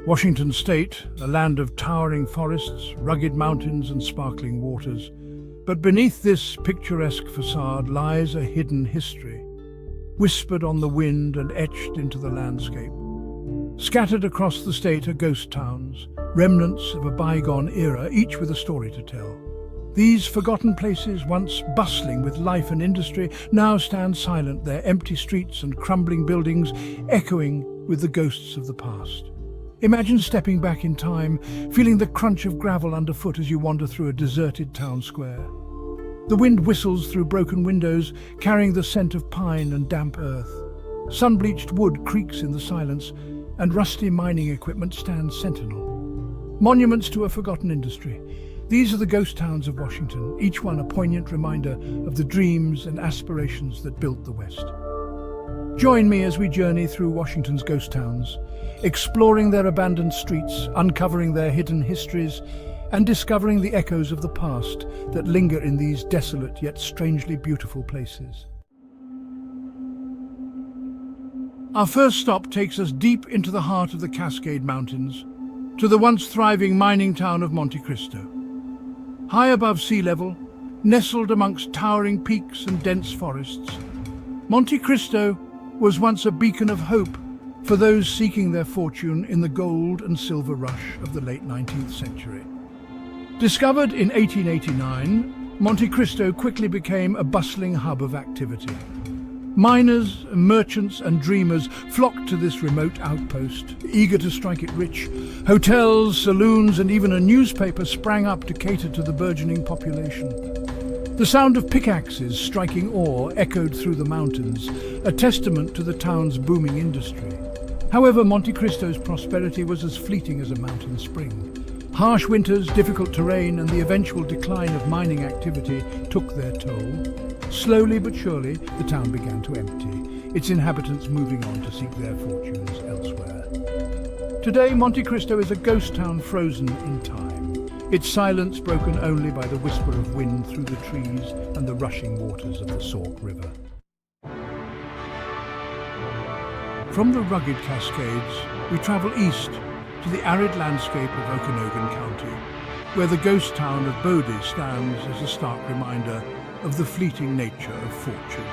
Washington State, a land of towering forests, rugged mountains and sparkling waters. But beneath this picturesque facade lies a hidden history, whispered on the wind and etched into the landscape. Scattered across the state are ghost towns, remnants of a bygone era, each with a story to tell. These forgotten places, once bustling with life and industry, now stand silent, their empty streets and crumbling buildings echoing with the ghosts of the past. Imagine stepping back in time, feeling the crunch of gravel underfoot as you wander through a deserted town square. The wind whistles through broken windows, carrying the scent of pine and damp earth. Sun-bleached wood creaks in the silence, and rusty mining equipment stands sentinel. Monuments to a forgotten industry. These are the ghost towns of Washington, each one a poignant reminder of the dreams and aspirations that built the West. Join me as we journey through Washington's ghost towns, exploring their abandoned streets, uncovering their hidden histories, and discovering the echoes of the past that linger in these desolate yet strangely beautiful places. Our first stop takes us deep into the heart of the Cascade Mountains, to the once thriving mining town of Monte Cristo. High above sea level, nestled amongst towering peaks and dense forests, Monte Cristo was once a beacon of hope for those seeking their fortune in the gold and silver rush of the late 19th century. Discovered in 1889, Monte Cristo quickly became a bustling hub of activity. Miners, merchants and dreamers flocked to this remote outpost, eager to strike it rich. Hotels, saloons and even a newspaper sprang up to cater to the burgeoning population. The sound of pickaxes striking ore echoed through the mountains, a testament to the town's booming industry. However, Monte Cristo's prosperity was as fleeting as a mountain spring. Harsh winters, difficult terrain, and the eventual decline of mining activity took their toll. Slowly but surely, the town began to empty, its inhabitants moving on to seek their fortunes elsewhere. Today, Monte Cristo is a ghost town frozen in time, its silence broken only by the whisper of wind through the trees and the rushing waters of the Sauk River. From the rugged Cascades, we travel east to the arid landscape of Okanogan County, where the ghost town of Bodie stands as a stark reminder of the fleeting nature of fortune.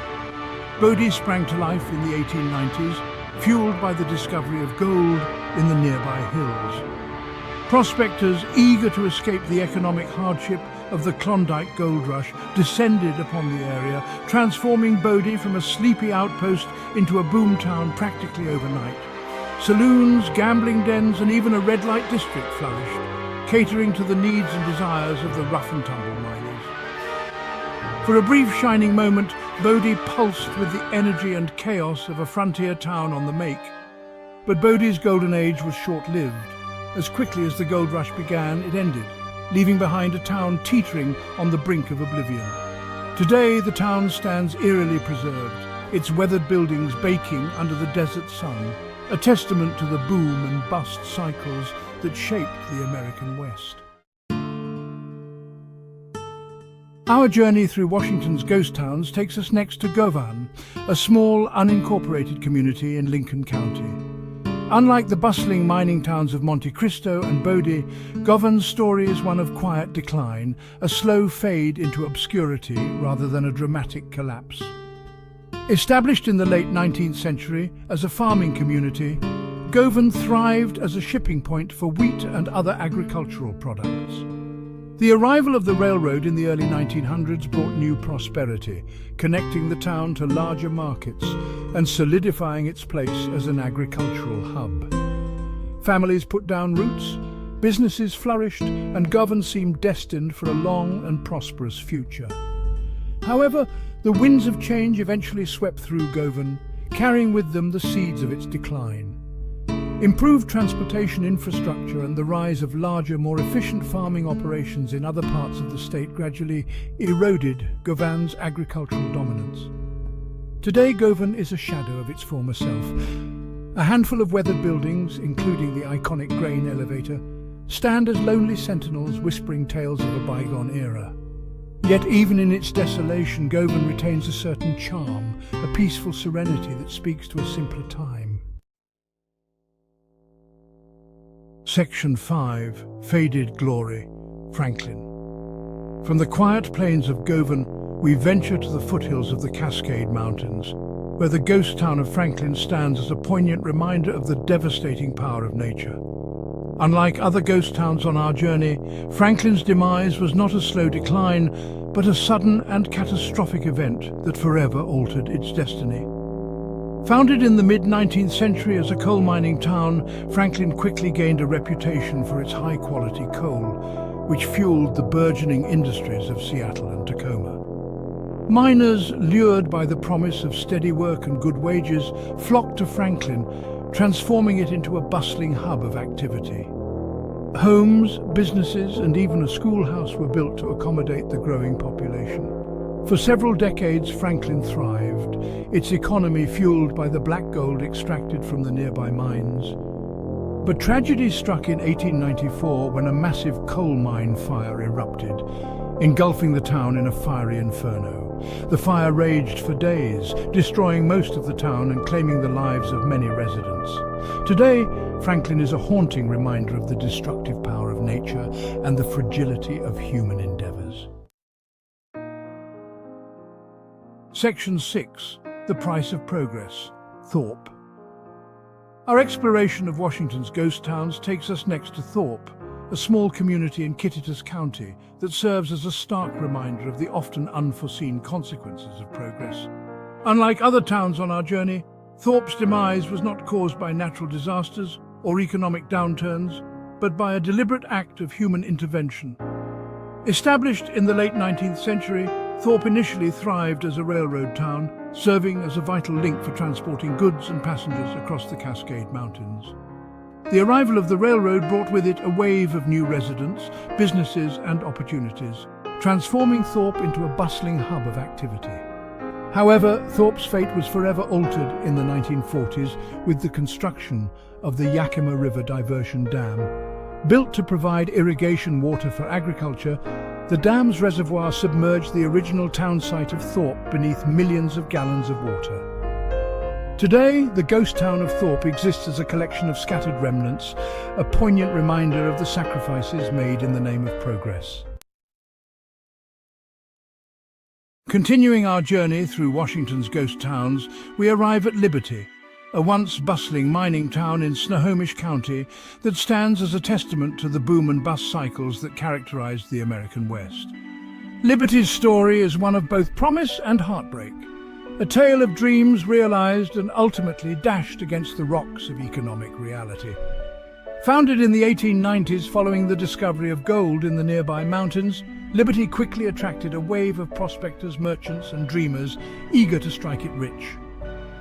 Bodie sprang to life in the 1890s, fueled by the discovery of gold in the nearby hills. Prospectors eager to escape the economic hardship of the Klondike gold rush descended upon the area, transforming Bodie from a sleepy outpost into a boomtown practically overnight. Saloons, gambling dens and even a red light district flourished, catering to the needs and desires of the rough-and-tumble miners. For a brief shining moment, Bodie pulsed with the energy and chaos of a frontier town on the make. But Bodie's golden age was short-lived. As quickly as the gold rush began, it ended, leaving behind a town teetering on the brink of oblivion. Today, the town stands eerily preserved, its weathered buildings baking under the desert sun, a testament to the boom and bust cycles that shaped the American West. Our journey through Washington's ghost towns takes us next to Govan, a small, unincorporated community in Lincoln County. Unlike the bustling mining towns of Monte Cristo and Bodie, Govan's story is one of quiet decline, a slow fade into obscurity rather than a dramatic collapse. Established in the late 19th century as a farming community, Govan thrived as a shipping point for wheat and other agricultural products. The arrival of the railroad in the early 1900s brought new prosperity, connecting the town to larger markets and solidifying its place as an agricultural hub. Families put down roots, businesses flourished, and Govan seemed destined for a long and prosperous future. However, the winds of change eventually swept through Govan, carrying with them the seeds of its decline. Improved transportation infrastructure and the rise of larger, more efficient farming operations in other parts of the state gradually eroded Govan's agricultural dominance. Today, Govan is a shadow of its former self. A handful of weathered buildings, including the iconic grain elevator, stand as lonely sentinels whispering tales of a bygone era. Yet even in its desolation, Govan retains a certain charm, a peaceful serenity that speaks to a simpler time. Section 5. Faded Glory, Franklin. From the quiet plains of Govan, we venture to the foothills of the Cascade Mountains, where the ghost town of Franklin stands as a poignant reminder of the devastating power of nature. Unlike other ghost towns on our journey, Franklin's demise was not a slow decline, but a sudden and catastrophic event that forever altered its destiny. Founded in the mid-19th century as a coal mining town, Franklin quickly gained a reputation for its high-quality coal, which fueled the burgeoning industries of Seattle and Tacoma. Miners, lured by the promise of steady work and good wages, flocked to Franklin, transforming it into a bustling hub of activity. Homes, businesses, and even a schoolhouse were built to accommodate the growing population. For several decades, Franklin thrived, its economy fueled by the black gold extracted from the nearby mines. But tragedy struck in 1894 when a massive coal mine fire erupted, engulfing the town in a fiery inferno. The fire raged for days, destroying most of the town and claiming the lives of many residents. Today, Franklin is a haunting reminder of the destructive power of nature and the fragility of human endeavors. Section 6. The Price of Progress, Thorpe. Our exploration of Washington's ghost towns takes us next to Thorpe, a small community in Kittitas County that serves as a stark reminder of the often unforeseen consequences of progress. Unlike other towns on our journey, Thorpe's demise was not caused by natural disasters or economic downturns, but by a deliberate act of human intervention. Established in the late 19th century, Thorpe initially thrived as a railroad town, serving as a vital link for transporting goods and passengers across the Cascade Mountains. The arrival of the railroad brought with it a wave of new residents, businesses and opportunities, transforming Thorpe into a bustling hub of activity. However, Thorpe's fate was forever altered in the 1940s with the construction of the Yakima River Diversion Dam. Built to provide irrigation water for agriculture, the dam's reservoir submerged the original town site of Thorpe beneath millions of gallons of water. Today, the ghost town of Thorpe exists as a collection of scattered remnants, a poignant reminder of the sacrifices made in the name of progress. Continuing our journey through Washington's ghost towns, we arrive at Liberty, a once bustling mining town in Snohomish County that stands as a testament to the boom and bust cycles that characterized the American West. Liberty's story is one of both promise and heartbreak, a tale of dreams realized and ultimately dashed against the rocks of economic reality. Founded in the 1890s following the discovery of gold in the nearby mountains, Liberty quickly attracted a wave of prospectors, merchants and dreamers eager to strike it rich.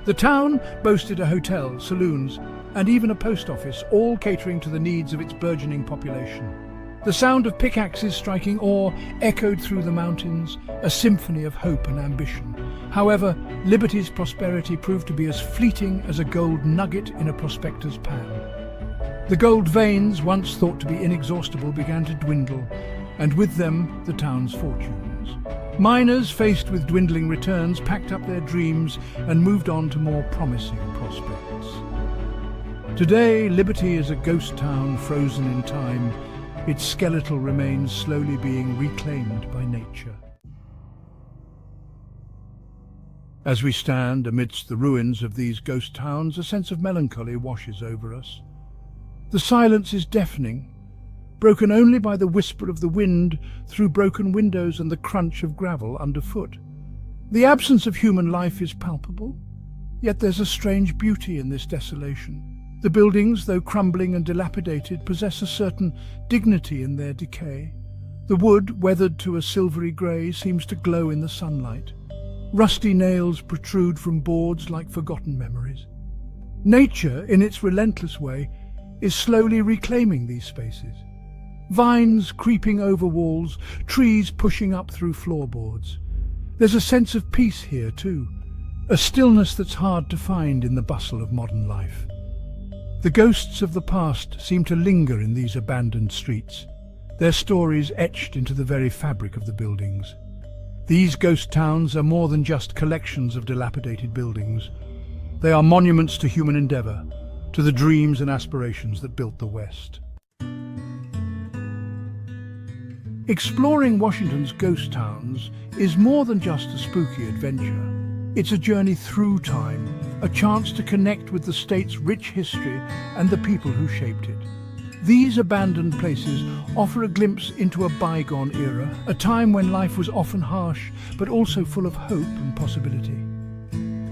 The town boasted a hotel, saloons, and even a post office, all catering to the needs of its burgeoning population. The sound of pickaxes striking ore echoed through the mountains, a symphony of hope and ambition. However, Liberty's prosperity proved to be as fleeting as a gold nugget in a prospector's pan. The gold veins, once thought to be inexhaustible, began to dwindle, and with them the town's fortunes. Miners, faced with dwindling returns, packed up their dreams and moved on to more promising prospects. Today, Liberty is a ghost town frozen in time, its skeletal remains slowly being reclaimed by nature. As we stand amidst the ruins of these ghost towns, a sense of melancholy washes over us. The silence is deafening, broken only by the whisper of the wind through broken windows and the crunch of gravel underfoot. The absence of human life is palpable, yet there's a strange beauty in this desolation. The buildings, though crumbling and dilapidated, possess a certain dignity in their decay. The wood, weathered to a silvery grey, seems to glow in the sunlight. Rusty nails protrude from boards like forgotten memories. Nature, in its relentless way, is slowly reclaiming these spaces. Vines creeping over walls, trees pushing up through floorboards. There's a sense of peace here too, a stillness that's hard to find in the bustle of modern life. The ghosts of the past seem to linger in these abandoned streets, their stories etched into the very fabric of the buildings. These ghost towns are more than just collections of dilapidated buildings. They are monuments to human endeavor, to the dreams and aspirations that built the West. Exploring Washington's ghost towns is more than just a spooky adventure. It's a journey through time, a chance to connect with the state's rich history and the people who shaped it. These abandoned places offer a glimpse into a bygone era, a time when life was often harsh, but also full of hope and possibility.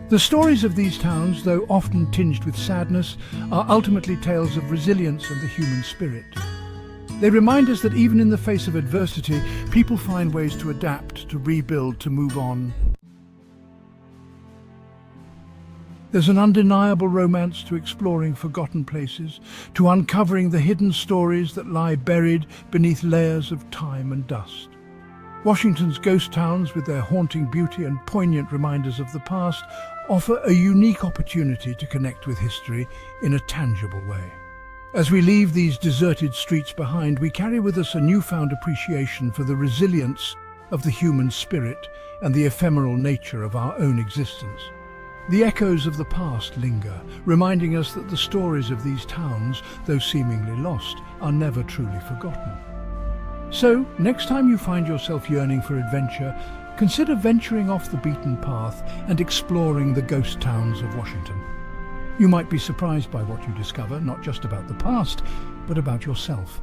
The stories of these towns, though often tinged with sadness, are ultimately tales of resilience and the human spirit. They remind us that even in the face of adversity, people find ways to adapt, to rebuild, to move on. There's an undeniable romance to exploring forgotten places, to uncovering the hidden stories that lie buried beneath layers of time and dust. Washington's ghost towns, with their haunting beauty and poignant reminders of the past, offer a unique opportunity to connect with history in a tangible way. As we leave these deserted streets behind, we carry with us a newfound appreciation for the resilience of the human spirit and the ephemeral nature of our own existence. The echoes of the past linger, reminding us that the stories of these towns, though seemingly lost, are never truly forgotten. So, next time you find yourself yearning for adventure, consider venturing off the beaten path and exploring the ghost towns of Washington. You might be surprised by what you discover, not just about the past, but about yourself.